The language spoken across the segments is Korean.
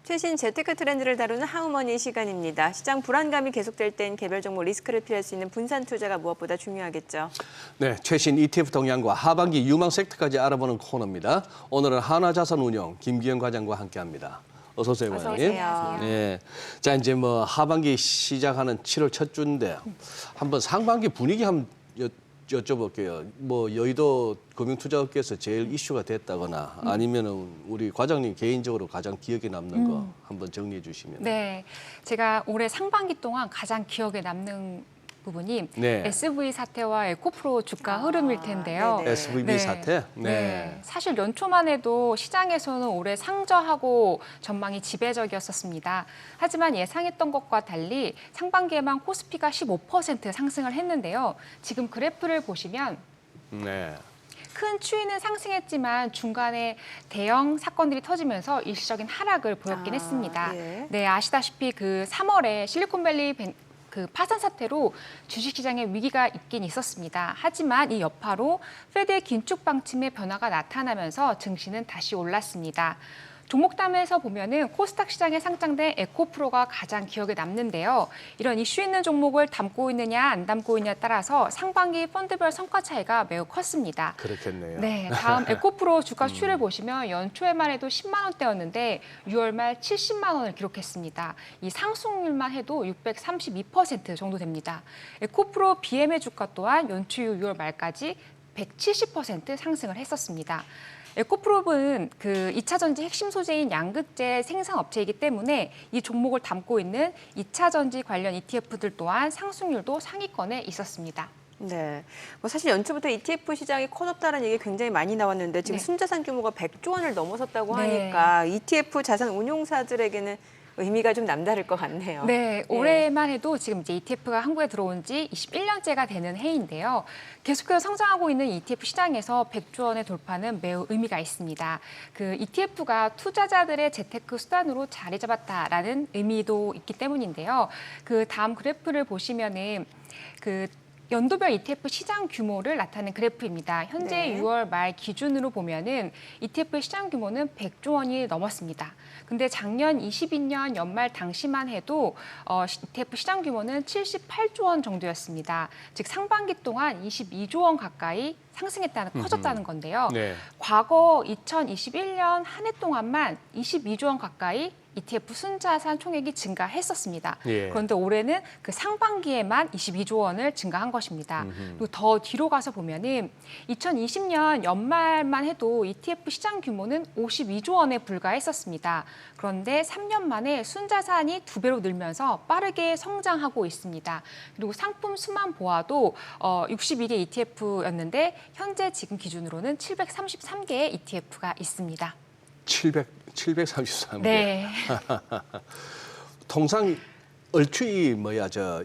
최신 재테크 트렌드를 다루는 하우머니 시간입니다. 시장 불안감이 계속될 땐 개별 종목 리스크를 피할 수 있는 분산 투자가 무엇보다 중요하겠죠. 네, 최신 ETF 동향과 하반기 유망 섹터까지 알아보는 코너입니다. 오늘은 하나자산운용 김기현 과장과 함께합니다. 어서 오세요, 어서 과장님. 오세요. 네, 자 이제 뭐 하반기 시작하는 7월 첫 주인데 한번 상반기 분위기 한번 여쭤볼게요. 뭐 여의도 금융투자업계에서 제일 이슈가 됐다거나 아니면은 우리 과장님 개인적으로 가장 기억에 남는 거 한번 정리해 주시면. 네, 제가 올해 상반기 동안 가장 기억에 남는 부분이 네. SV 사태와 에코프로 주가 흐름일 텐데요. 네네. SVB 사태? 네. 사실 연초만 해도 시장에서는 올해 상저하고 전망이 지배적이었었습니다. 하지만 예상했던 것과 달리 상반기에만 코스피가 15% 상승을 했는데요. 지금 그래프를 보시면 네. 큰 추이는 상승했지만 중간에 대형 사건들이 터지면서 일시적인 하락을 보였긴 했습니다. 예. 네, 아시다시피 그 3월에 실리콘밸리 그 파산 사태로 주식시장에 위기가 있긴 있었습니다. 하지만 이 여파로 페드의 긴축 방침의 변화가 나타나면서 증시는 다시 올랐습니다. 종목담에서 보면은 코스닥 시장에 상장된 에코프로가 가장 기억에 남는데요. 이런 이슈 있는 종목을 담고 있느냐 안 담고 있느냐에 따라서 상반기 펀드별 성과 차이가 매우 컸습니다. 그렇겠네요. 네, 다음 에코프로 주가 수치를 보시면 연초에만 해도 10만 원대였는데 6월 말 70만 원을 기록했습니다. 이 상승률만 해도 632% 정도 됩니다. 에코프로 BM의 주가 또한 연초 이후 6월 말까지 170% 상승을 했었습니다. 에코프롭은 그 2차 전지 핵심 소재인 양극재 생산 업체이기 때문에 이 종목을 담고 있는 2차 전지 관련 ETF들 또한 상승률도 상위권에 있었습니다. 네, 뭐 사실 연초부터 ETF 시장이 커졌다는 얘기 굉장히 많이 나왔는데 지금 네. 순자산 규모가 100조 원을 넘어섰다고 네. 하니까 ETF 자산 운용사들에게는 의미가 좀 남다를 것 같네요. 네, 올해만 해도 지금 이제 ETF가 한국에 들어온 지 21년째가 되는 해인데요. 계속해서 성장하고 있는 ETF 시장에서 100조 원의 돌파는 매우 의미가 있습니다. 그 ETF가 투자자들의 재테크 수단으로 자리 잡았다라는 의미도 있기 때문인데요. 그 다음 그래프를 보시면은 그 연도별 ETF 시장 규모를 나타내는 그래프입니다. 현재 네. 6월 말 기준으로 보면은 ETF 시장 규모는 100조 원이 넘었습니다. 근데 작년 22년 연말 당시만 해도 ETF 시장 규모는 78조 원 정도였습니다. 즉 상반기 동안 22조 원 가까이 커졌다는 건데요. 네. 과거 2021년 한 해 동안만 22조 원 가까이 ETF 순자산 총액이 증가했었습니다. 예. 그런데 올해는 그 상반기에만 22조 원을 증가한 것입니다. 그리고 더 뒤로 가서 보면은 2020년 연말만 해도 ETF 시장 규모는 52조 원에 불과했었습니다. 그런데 3년 만에 순자산이 2배로 늘면서 빠르게 성장하고 있습니다. 그리고 상품 수만 보아도 61개 ETF였는데 현재 지금 기준으로는 733개의 ETF가 있습니다. 733개. 네. 통상 얼추이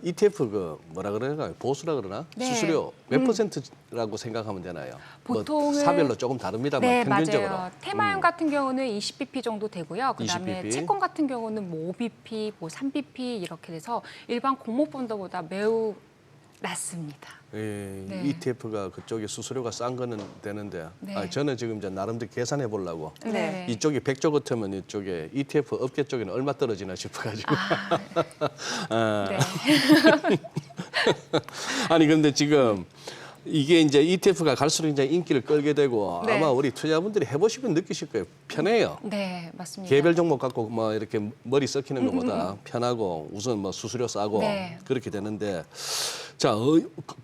ETF 그 뭐라 그러나 보수라 그러나 네. 수수료 몇 %라고 생각하면 되나요? 보통은 뭐 사별로 조금 다릅니다만 네, 평균적으로. 맞아요. 테마형 같은 경우는 20bp 정도 되고요. 그다음에 20bp? 채권 같은 경우는 뭐 5bp, 뭐 3bp 이렇게 돼서 일반 공모펀드보다 매우 낮습니다. 예, 네. ETF가 그쪽에 수수료가 싼 거는 되는데 네. 저는 지금 이제 나름대로 계산해 보려고 네. 이쪽이 100조 같으면 이쪽에 ETF 업계 쪽에는 얼마 떨어지나 싶어가지고. 네. 아니 근데 지금 이게 이제 ETF가 갈수록 이제 인기를 끌게 되고 네. 아마 우리 투자자분들이 해보시면 느끼실 거예요. 편해요. 네, 맞습니다. 개별 종목 갖고 뭐 이렇게 머리 썩히는 것보다 편하고 우선 뭐 수수료 싸고 네. 그렇게 되는데 자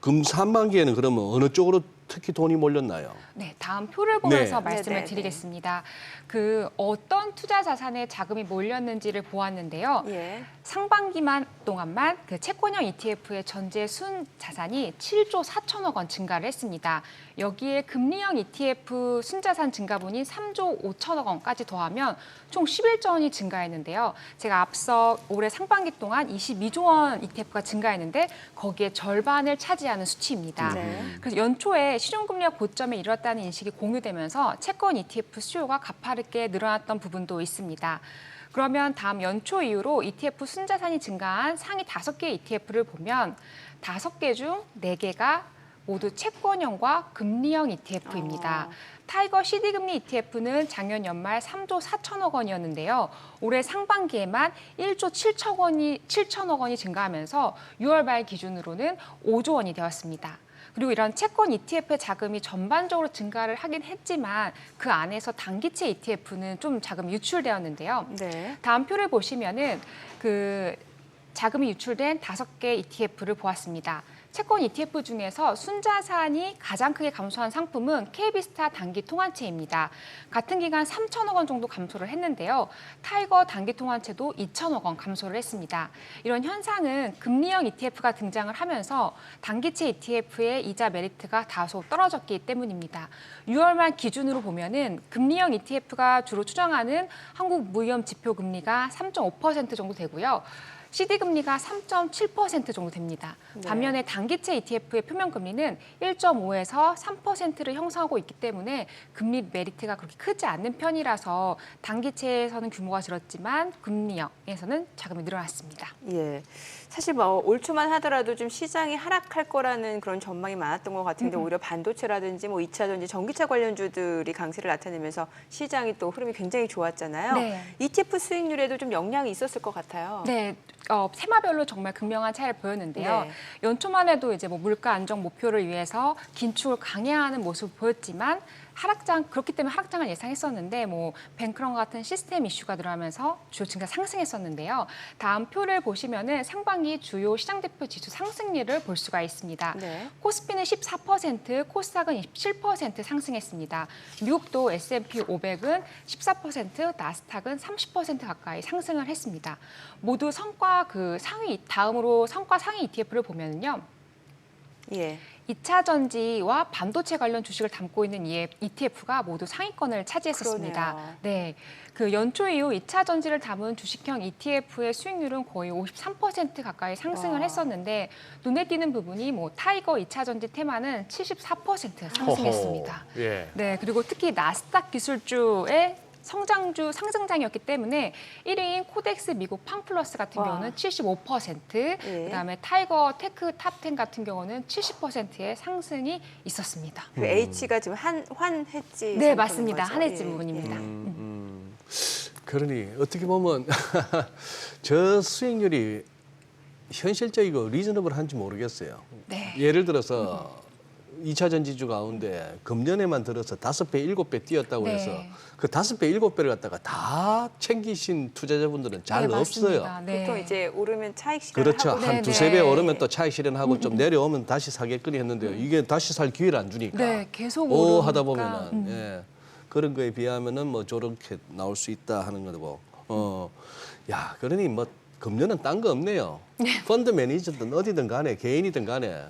금상반기에는 그러면 어느 쪽으로 특히 돈이 몰렸나요? 네, 다음 표를 보면서 네. 말씀을 네, 네, 드리겠습니다. 그 어떤 투자 자산에 자금이 몰렸는지를 보았는데요. 예. 상반기만 동안만 그 채권형 ETF의 전체 순 자산이 7조 4천억 원 증가를 했습니다. 여기에 금리형 ETF 순자산 증가분이 3조 5천억 원까지 더하면 총 11조 원이 증가했는데요. 제가 앞서 올해 상반기 동안 22조 원 ETF가 증가했는데 거기에 절반을 차지하는 수치입니다. 네. 그래서 연초에 시중금리가 고점에 이뤘다는 인식이 공유되면서 채권 ETF 수요가 가파르게 늘어났던 부분도 있습니다. 그러면 다음 연초 이후로 ETF 순자산이 증가한 상위 5개의 ETF를 보면 5개 중 4개가 모두 채권형과 금리형 ETF입니다. 타이거 CD금리 ETF는 작년 연말 3조 4천억 원이었는데요. 올해 상반기에만 1조 7천억 원이 증가하면서 6월 말 기준으로는 5조 원이 되었습니다. 그리고 이런 채권 ETF의 자금이 전반적으로 증가를 하긴 했지만 그 안에서 단기채 ETF는 좀 자금이 유출되었는데요. 네. 다음 표를 보시면은 그 자금이 유출된 5개 ETF를 보았습니다. 채권 ETF 중에서 순자산이 가장 크게 감소한 상품은 KB스타 단기 통환채입니다. 같은 기간 3천억 원 정도 감소를 했는데요. 타이거 단기 통환채도 2천억 원 감소를 했습니다. 이런 현상은 금리형 ETF가 등장을 하면서 단기채 ETF의 이자 메리트가 다소 떨어졌기 때문입니다. 6월 말 기준으로 보면은 금리형 ETF가 주로 추정하는 한국 무위험 지표 금리가 3.5% 정도 되고요. CD금리가 3.7% 정도 됩니다. 네. 반면에 단기채 ETF의 표면금리는 1.5에서 3%를 형성하고 있기 때문에 금리 메리트가 그렇게 크지 않는 편이라서 단기채에서는 규모가 줄었지만 금리형에서는 자금이 늘어났습니다. 예. 사실 뭐 올 초만 하더라도 좀 시장이 하락할 거라는 그런 전망이 많았던 것 같은데 오히려 반도체라든지 뭐 2차 전지, 전기차 관련주들이 강세를 나타내면서 시장이 또 흐름이 굉장히 좋았잖아요. 네. ETF 수익률에도 좀 영향이 있었을 것 같아요. 네, 테마별로 정말 극명한 차이를 보였는데요. 네. 연초만 해도 이제 뭐 물가 안정 목표를 위해서 긴축을 강행하는 모습을 보였지만 그렇기 때문에 하락장을 예상했었는데 뭐 뱅크런 같은 시스템 이슈가 들어가면서 주요 증가 상승했었는데요. 다음 표를 보시면은 상반기 주요 시장 대표 지수 상승률을 볼 수가 있습니다. 네. 코스피는 14%, 코스닥은 27% 상승했습니다. 미국도 S&P 500은 14%, 나스닥은 30% 가까이 상승을 했습니다. 모두 성과 다음으로 성과 상위 ETF를 보면요. 예. 2차 전지와 반도체 관련 주식을 담고 있는 이 ETF가 모두 상위권을 차지했었습니다. 그러네요. 네, 그 연초 이후 2차 전지를 담은 주식형 ETF의 수익률은 거의 53% 가까이 상승을 와. 했었는데 눈에 띄는 부분이 뭐 타이거 2차 전지 테마는 74% 상승했습니다. 호호. 예. 네, 그리고 특히 나스닥 기술주의 상승장이었기 때문에 1위인 코덱스 미국 팡플러스 같은 와. 경우는 75%, 예. 그다음에 타이거 테크 탑10 같은 경우는 70%의 상승이 있었습니다. 그 H가 지금 환해지. 네, 맞습니다. 한해지 예. 부분입니다. 그러니 어떻게 보면 저 수익률이 현실적이고 리저너블한지 모르겠어요. 네. 예를 들어서 2차 전지주 가운데 금년에만 들어서 5배, 7배 뛰었다고 네. 해서 그 5배, 7배를 갖다가 다 챙기신 투자자분들은 잘 네, 없어요. 맞습니다. 네. 보통 이제 오르면 차익 실현을 그렇죠. 하고 한 네, 두세 네. 배 오르면 또 차익 실현하고 좀 내려오면 다시 사겠거니 했는데요. 이게 다시 살 기회를 안 주니까. 네, 계속 오 오르니까. 하다 보면은 예. 그런 거에 비하면은 뭐 저렇게 나올 수 있다 하는 거고. 야, 그러니 뭐 금년은 딴 거 없네요. 펀드 매니저든 어디든 간에 개인이든 간에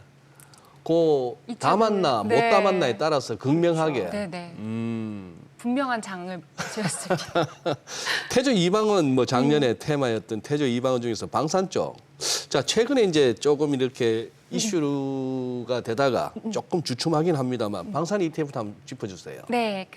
그 담았나 못 네. 담았나에 따라서 극명하게. 네, 네. 분명한 장을 지었습니다. 태조 이방은 뭐 작년에 테마였던 태조 이방은 중에서 방산 쪽. 자, 최근에 이제 조금 이렇게 이슈가 되다가 조금 주춤하긴 합니다만 방산 ETF도 한번 짚어주세요. 네,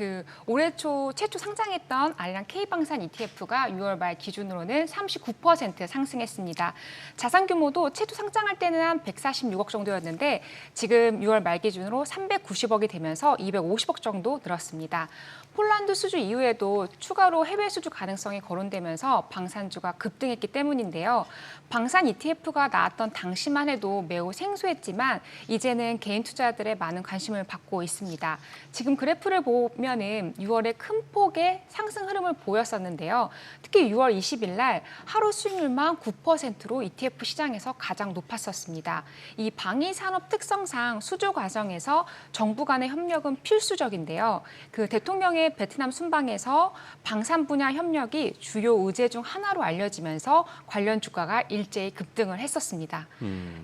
올해 최초 상장했던 알랑 K방산 ETF가 6월 말 기준으로는 39% 상승했습니다. 자산 규모도 최초 상장할 때는 한 146억 정도였는데 지금 6월 말 기준으로 390억이 되면서 250억 정도 늘었습니다. 폴란드 수주 이후에도 추가로 해외 수주 가능성이 거론되면서 방산주가 급등했기 때문인데요. 방산 ETF가 나왔던 당시만 해도 매우 생소했지만 이제는 개인 투자자들의 많은 관심을 받고 있습니다. 지금 그래프를 보면은 6월에 큰 폭의 상승 흐름을 보였었는데요. 특히 6월 20일 날 하루 수익률만 9%로 ETF 시장에서 가장 높았었습니다. 이 방위 산업 특성상 수주 과정에서 정부 간의 협력은 필수적인데요. 대통령의 베트남 순방에서 방산 분야 협력이 주요 의제 중 하나로 알려지면서 관련 주가가 일제히 급등을 했었습니다.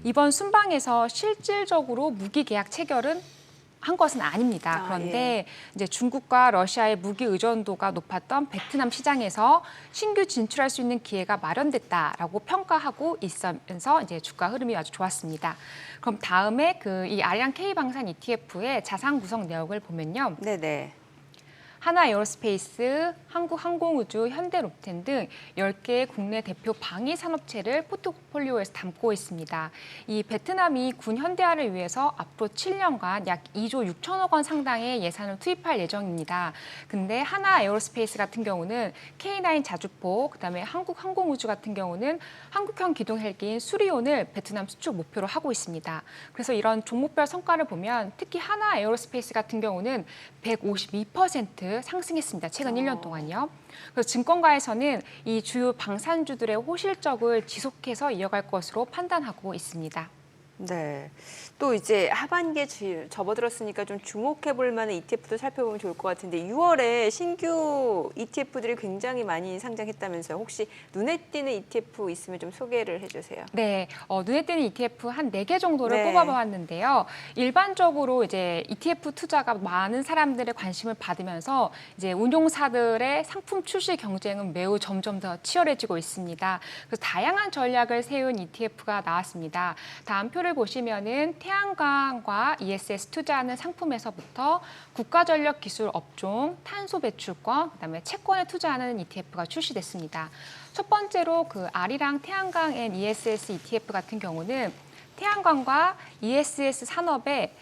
이번 순방에서 실질적으로 무기 계약 체결은 한 것은 아닙니다. 그런데 이제 중국과 러시아의 무기 의존도가 높았던 베트남 시장에서 신규 진출할 수 있는 기회가 마련됐다라고 평가하고 있으면서 이제 주가 흐름이 아주 좋았습니다. 그럼 다음에 이 알량 K 방산 ETF의 자산 구성 내역을 보면요. 네네. 하나 에어로스페이스, 한국항공우주, 현대로템 등 10개의 국내 대표 방위 산업체를 포트폴리오에서 담고 있습니다. 이 베트남이 군 현대화를 위해서 앞으로 7년간 약 2조 6천억 원 상당의 예산을 투입할 예정입니다. 근데 하나 에어로스페이스 같은 경우는 K9 자주포, 그다음에 한국항공우주 같은 경우는 한국형 기동 헬기인 수리온을 베트남 수출 목표로 하고 있습니다. 그래서 이런 종목별 성과를 보면 특히 하나 에어로스페이스 같은 경우는 152% 상승했습니다. 최근 1년 동안요. 그래서 증권가에서는 이 주요 방산주들의 호실적을 지속해서 이어갈 것으로 판단하고 있습니다. 네. 또 이제 하반기에 접어들었으니까 좀 주목해 볼 만한 ETF도 살펴보면 좋을 것 같은데 6월에 신규 ETF들이 굉장히 많이 상장했다면서요. 혹시 눈에 띄는 ETF 있으면 좀 소개를 해주세요. 네, 눈에 띄는 ETF 한 4개 정도를 네. 뽑아봤는데요. 일반적으로 이제 ETF 투자가 많은 사람들의 관심을 받으면서 이제 운용사들의 상품 출시 경쟁은 매우 점점 더 치열해지고 있습니다. 그래서 다양한 전략을 세운 ETF가 나왔습니다. 다음 표를 보시면은 태양광과 ESS 투자하는 상품에서부터 국가전력기술 업종, 탄소 배출권, 그다음에 채권에 투자하는 ETF가 출시됐습니다. 첫 번째로 그 아리랑 태양광 앤 ESS ETF 같은 경우는 태양광과 ESS 산업에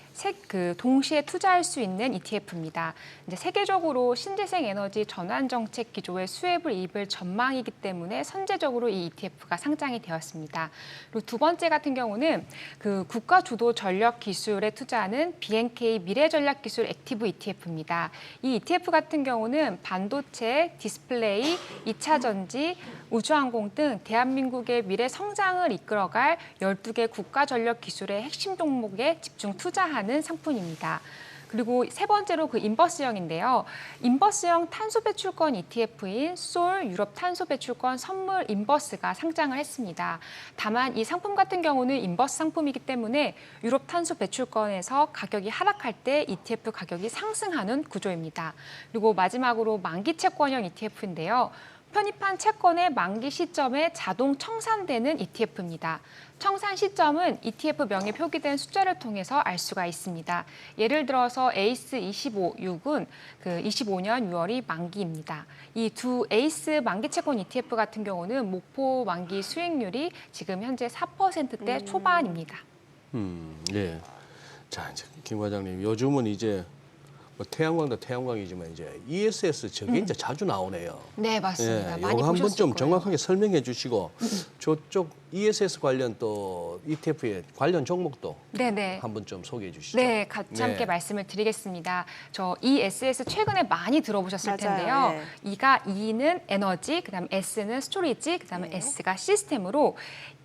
동시에 투자할 수 있는 ETF입니다. 이제 세계적으로 신재생 에너지 전환 정책 기조의 수혜를 입을 전망이기 때문에 선제적으로 이 ETF가 상장이 되었습니다. 그리고 두 번째 같은 경우는 그 국가 주도 전력 기술에 투자하는 BNK 미래 전략 기술 액티브 ETF입니다. 이 ETF 같은 경우는 반도체, 디스플레이, 2차 전지, 우주항공 등 대한민국의 미래 성장을 이끌어갈 12개 국가 전력 기술의 핵심 종목에 집중 투자하는 상품입니다. 그리고 세 번째로 그 인버스형인데요. 인버스형 탄소 배출권 ETF인 솔 유럽 탄소 배출권 선물 인버스가 상장을 했습니다. 다만 이 상품 같은 경우는 인버스 상품이기 때문에 유럽 탄소 배출권에서 가격이 하락할 때 ETF 가격이 상승하는 구조입니다. 그리고 마지막으로 만기 채권형 ETF인데요. 편입한 채권의 만기 시점에 자동 청산되는 ETF입니다. 청산 시점은 ETF 명에 표기된 숫자를 통해서 알 수가 있습니다. 예를 들어서 에이스 25-6은 그 25년 6월이 만기입니다. 이 두 에이스 만기 채권 ETF 같은 경우는 목표 만기 수익률이 지금 현재 4%대 초반입니다. 예. 자, 이제 김 과장님, 요즘은 이제 뭐 태양광도 태양광이지만 이제 ESS 저게 이제 자주 나오네요. 네, 맞습니다. 많이 이거 한번 보셨을 좀 거예요. 정확하게 설명해 주시고 저쪽 ESS 관련 또 ETF의 관련 종목도 네네. 한번 좀 소개해 주시죠. 네, 같이 함께 네. 말씀을 드리겠습니다. 저 ESS 최근에 많이 들어보셨을 맞아요. 텐데요. 네. E는 에너지, 그다음 S는 스토리지, 그다음에 네. S가 시스템으로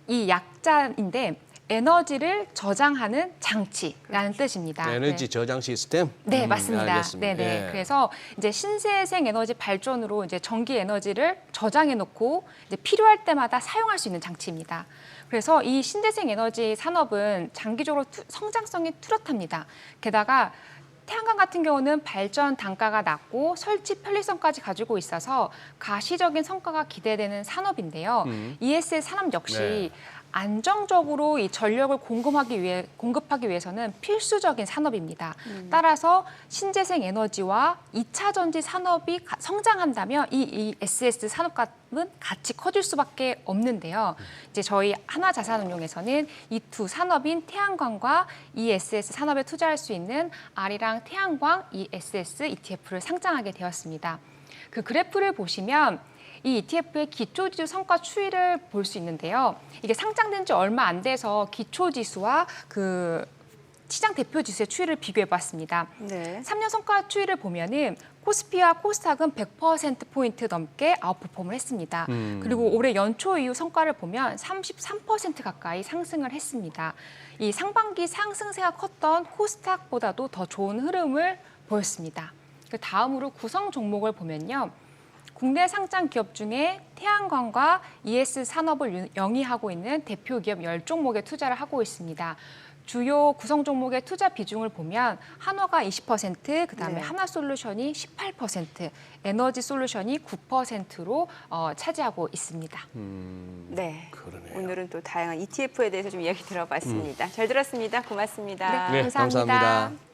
이 약자인데 에너지를 저장하는 장치라는 뜻입니다. 에너지 저장 시스템? 네, 맞습니다. 알겠습니다. 네네. 예. 그래서 이제 신재생 에너지 발전으로 이제 전기 에너지를 저장해 놓고 이제 필요할 때마다 사용할 수 있는 장치입니다. 그래서 이 신재생 에너지 산업은 장기적으로 성장성이 뚜렷합니다. 게다가 태양광 같은 경우는 발전 단가가 낮고 설치 편리성까지 가지고 있어서 가시적인 성과가 기대되는 산업인데요. ESS 산업 역시 네. 안정적으로 이 전력을 공급하기 위해서는 필수적인 산업입니다. 따라서 신재생 에너지와 2차 전지 산업이 성장한다면 이 SS 산업은 같이 커질 수밖에 없는데요. 이제 저희 하나자산운용에서는 이 두 산업인 태양광과 ESS 산업에 투자할 수 있는 아리랑 태양광 ESS ETF를 상장하게 되었습니다. 그 그래프를 보시면 이 ETF의 기초지수 성과 추이를 볼 수 있는데요. 이게 상장된 지 얼마 안 돼서 기초지수와 그 시장 대표지수의 추이를 비교해봤습니다. 네. 3년 성과 추이를 보면은 코스피와 코스닥은 100%포인트 넘게 아웃퍼폼을 했습니다. 그리고 올해 연초 이후 성과를 보면 33% 가까이 상승을 했습니다. 이 상반기 상승세가 컸던 코스닥보다도 더 좋은 흐름을 보였습니다. 그 다음으로 구성 종목을 보면요. 국내 상장 기업 중에 태양광과 ES 산업을 영위하고 있는 대표 기업 10종목에 투자를 하고 있습니다. 주요 구성 종목의 투자 비중을 보면 한화가 20%, 그다음에 네. 하나솔루션이 18%, 에너지솔루션이 9%로 차지하고 있습니다. 네. 그러네요. 오늘은 또 다양한 ETF에 대해서 좀 이야기 들어봤습니다. 잘 들었습니다. 고맙습니다. 네. 네, 감사합니다. 감사합니다.